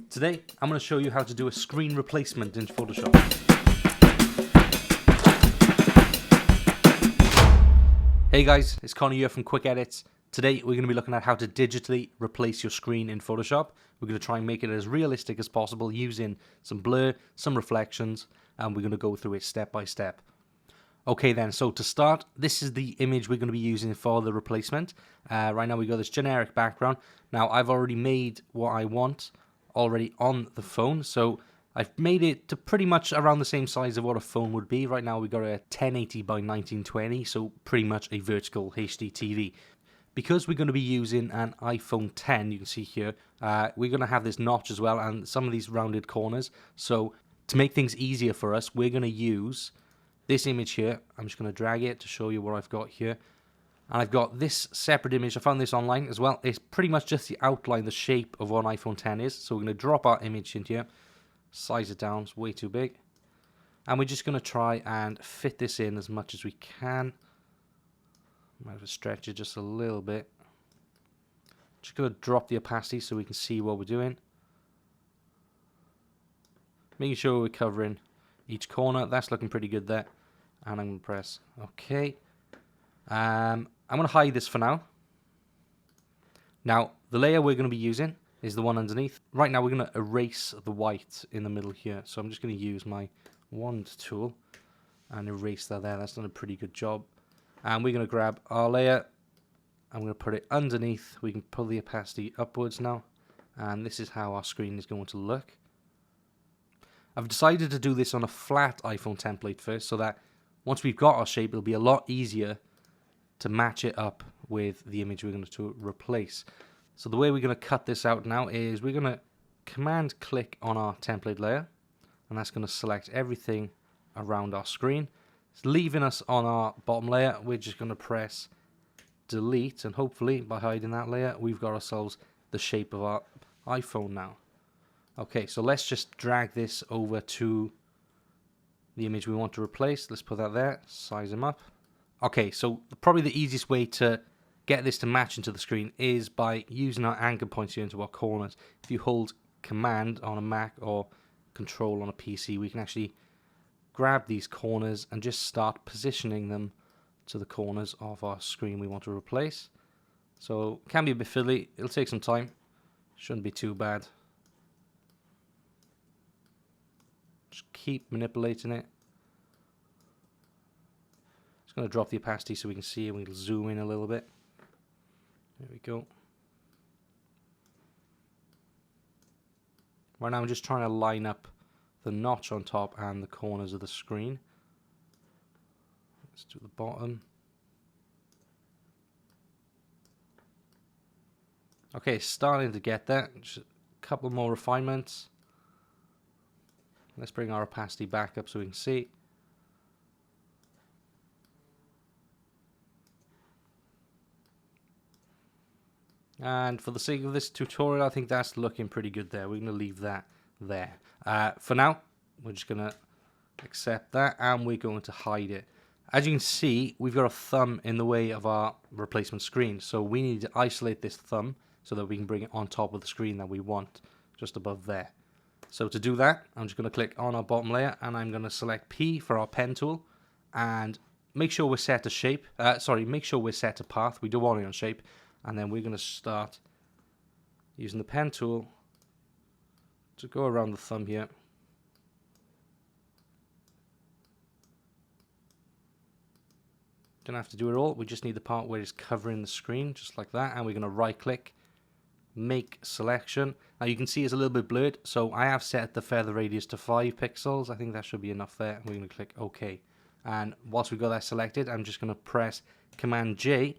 Today, I'm going to show you how to do a screen replacement in Photoshop. Hey guys, it's Connor here from Quick Edits. Today, we're going to be looking at how to digitally replace your screen in Photoshop. We're going to try and make it as realistic as possible using some blur, some reflections, and we're going to go through it step by step. Okay then, so to start, this is the image we're going to be using for the replacement. Right now we got this generic background. Now I've already made what I want already on the phone, so I've made it to pretty much around the same size of what a phone would be. Right now we got a 1080 by 1920, so pretty much a vertical HD TV. Because we're going to be using an iPhone 10, you can see here, we're going to have this notch as well and some of these rounded corners. So to make things easier for us, we're going to use this image here. I'm just going to drag it to show you what I've got here. And I've got this separate image. I found this online as well. It's pretty much just the outline, the shape of what an iPhone 10 is. So we're going to drop our image in here, size it down, it's way too big. And we're just going to try and fit this in as much as we can. Might have to stretch it just a little bit. Just going to drop the opacity so we can see what we're doing. Making sure we're covering each corner. That's looking pretty good there. And I'm going to press OK. I'm going to hide this for now. Now, the layer we're going to be using is the one underneath. Right now, we're going to erase the white in the middle here. So I'm just going to use my wand tool and erase that there. That's done a pretty good job. And we're going to grab our layer. I'm going to put it underneath. We can pull the opacity upwards now. And this is how our screen is going to look. I've decided to do this on a flat iPhone template first, so that once we've got our shape, it'll be a lot easier to match it up with the image we're going to replace. So the way we're going to cut this out now is we're going to command click on our template layer, and that's going to select everything around our screen. It's leaving us on our bottom layer. We're just going to press delete, and hopefully by hiding that layer, we've got ourselves the shape of our iPhone now. Okay, so let's just drag this over to the image we want to replace. Let's put that there, size them up. Okay, so probably the easiest way to get this to match into the screen is by using our anchor points here into our corners. If you hold Command on a Mac or Control on a PC, we can actually grab these corners and just start positioning them to the corners of our screen we want to replace. So it can be a bit fiddly, it'll take some time, shouldn't be too bad. Just keep manipulating it. Just going to drop the opacity so we can see, and we'll zoom in a little bit. There we go. Right now I'm just trying to line up the notch on top and the corners of the screen. Let's do the bottom. Okay, starting to get there. Just a couple more refinements. Let's bring our opacity back up so we can see. And for the sake of this tutorial, I think that's looking pretty good there. We're going to leave that there. For now, we're just going to accept that, and we're going to hide it. As you can see, we've got a thumb in the way of our replacement screen. So we need to isolate this thumb so that we can bring it on top of the screen that we want, just above there. So to do that, I'm just going to click on our bottom layer, and I'm going to select P for our pen tool, and make sure we're set to shape. Make sure we're set to path. We don't want it on shape, and then we're going to start using the pen tool to go around the thumb here. Don't have to do it all. We just need the part where it's covering the screen, just like that, and we're going to right-click. Make selection. Now you can see it's a little bit blurred, so I have set the feather radius to 5 pixels. I think that should be enough there. We're going to click OK. And once we've got that selected, I'm just going to press Command J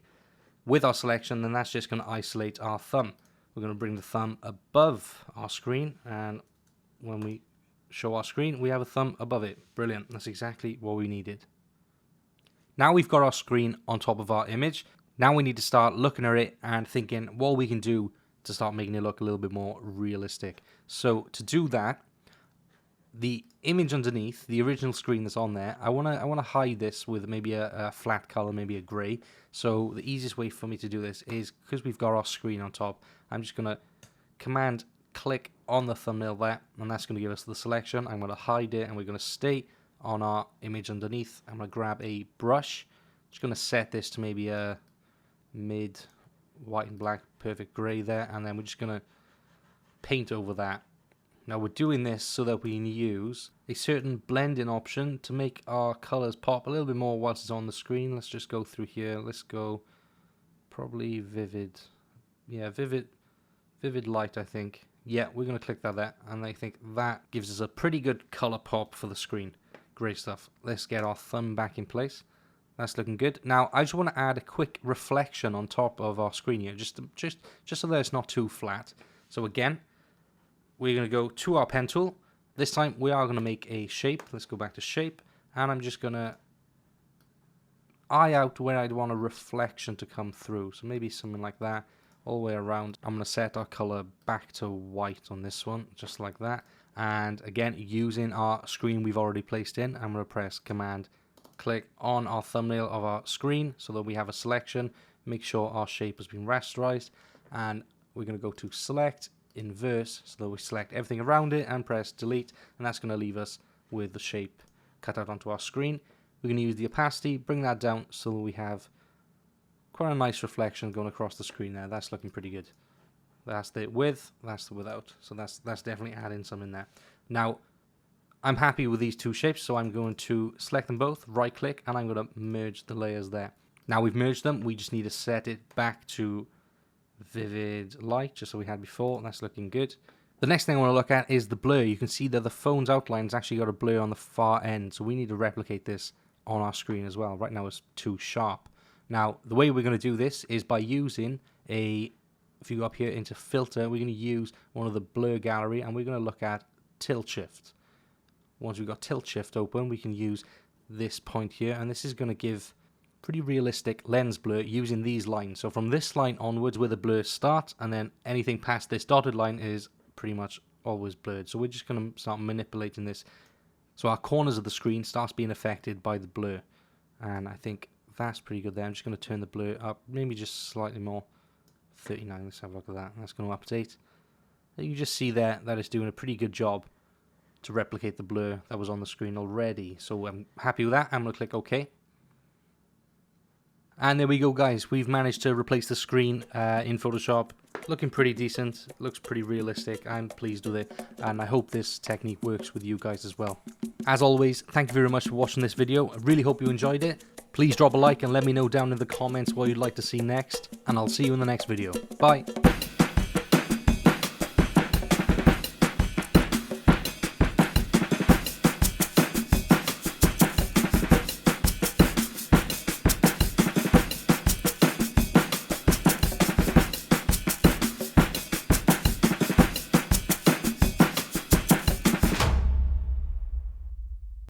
with our selection, and that's just going to isolate our thumb. We're going to bring the thumb above our screen, and when we show our screen, we have a thumb above it. Brilliant. That's exactly what we needed. Now we've got our screen on top of our image. Now we need to start looking at it and thinking what we can do to start making it look a little bit more realistic. So to do that, the image underneath, the original screen that's on there, I wanna hide this with maybe a flat color, maybe a gray. So the easiest way for me to do this is, because we've got our screen on top, I'm just gonna Command click on the thumbnail there, and that's going to give us the selection. I'm going to hide it, and we're going to stay on our image underneath. I'm going to grab a brush. Just going to set this to maybe a mid white and black, perfect grey there, and then we're just going to paint over that. Now we're doing this so that we can use a certain blending option to make our colours pop a little bit more whilst it's on the screen. Let's just go through here. Let's go probably vivid. Yeah, vivid light, I think. Yeah, we're going to click that there, and I think that gives us a pretty good colour pop for the screen. Great stuff. Let's get our thumb back in place. That's looking good. Now, I just want to add a quick reflection on top of our screen here, just so that it's not too flat. So again, we're going to go to our pen tool. This time we are going to make a shape. Let's go back to shape, and I'm just going to eye out where I'd want a reflection to come through. So maybe something like that all the way around. I'm going to set our color back to white on this one, just like that. And again, using our screen we've already placed in, I'm going to press Command click on our thumbnail of our screen so that we have a selection. Make sure our shape has been rasterized, and we're going to go to select inverse so that we select everything around it and press delete, and that's going to leave us with the shape cut out onto our screen. We're going to use the opacity, bring that down so that we have quite a nice reflection going across the screen there. That's looking pretty good. That's the with, that's the without. So that's definitely adding some in there. Now, I'm happy with these two shapes, so I'm going to select them both, right click, and I'm going to merge the layers there. Now we've merged them, we just need to set it back to vivid light, just so we had before. That's looking good. The next thing I want to look at is the blur. You can see that the phone's outline's actually got a blur on the far end, so we need to replicate this on our screen as well. Right now it's too sharp. Now, the way we're going to do this is by using if you go up here into filter, we're going to use one of the blur gallery, and we're going to look at tilt shift. Once we've got tilt shift open, we can use this point here, and this is going to give pretty realistic lens blur using these lines. So from this line onwards where the blur starts, and then anything past this dotted line is pretty much always blurred. So we're just going to start manipulating this. So our corners of the screen starts being affected by the blur. And I think that's pretty good there. I'm just going to turn the blur up, maybe just slightly more. 39, let's have a look at that. That's going to update. You just see there that it's doing a pretty good job to replicate the blur that was on the screen already. So I'm happy with that. I'm going to click OK. And there we go, guys. We've managed to replace the screen in Photoshop. Looking pretty decent. Looks pretty realistic. I'm pleased with it, and I hope this technique works with you guys as well. As always, thank you very much for watching this video. I really hope you enjoyed it. Please drop a like and let me know down in the comments what you'd like to see next, and I'll see you in the next video. Bye.